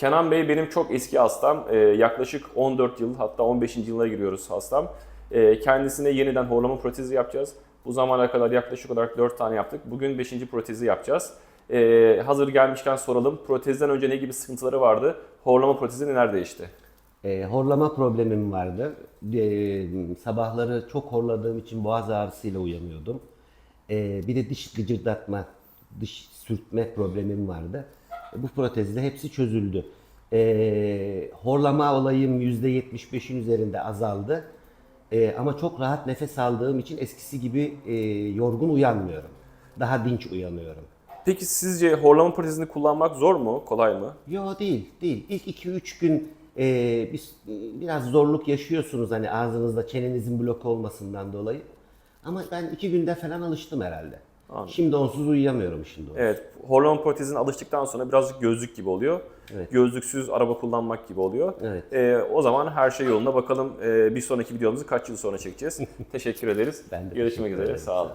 Kenan Bey benim çok eski hastam. Yaklaşık 14 yıl, hatta 15. yılına giriyoruz hastam. Kendisine yeniden horlama protezi yapacağız. Bu zamana kadar yaklaşık olarak 4 tane yaptık. Bugün 5. protezi yapacağız. Hazır gelmişken soralım. Protezden önce ne gibi sıkıntıları vardı? Horlama protezi neler değişti? Horlama problemim vardı. Sabahları çok horladığım için boğaz ağrısıyla uyanıyordum. Bir de diş gıcırdatma, diş sürtme problemim vardı. Bu protezle hepsi çözüldü. Horlama olayım %75'in üzerinde azaldı. Ama çok rahat nefes aldığım için eskisi gibi yorgun uyanmıyorum. Daha dinç uyanıyorum. Peki sizce horlama protezini kullanmak zor mu, kolay mı? Yo, değil. İlk 2-3 gün biraz zorluk yaşıyorsunuz hani ağzınızda çenenizin blok olmasından dolayı. Ama ben 2 günde falan alıştım herhalde. Anladım. Şimdi onsuz uyuyamıyorum şimdi. Evet, horlama protezine alıştıktan sonra birazcık gözlük gibi oluyor. Evet. Gözlüksüz araba kullanmak gibi oluyor. Evet. O zaman her şey yolunda. Bakalım bir sonraki videomuzu kaç yıl sonra çekeceğiz. Teşekkür ederiz. Ben de Görüşmek teşekkür üzere. ederim. Sağ olun.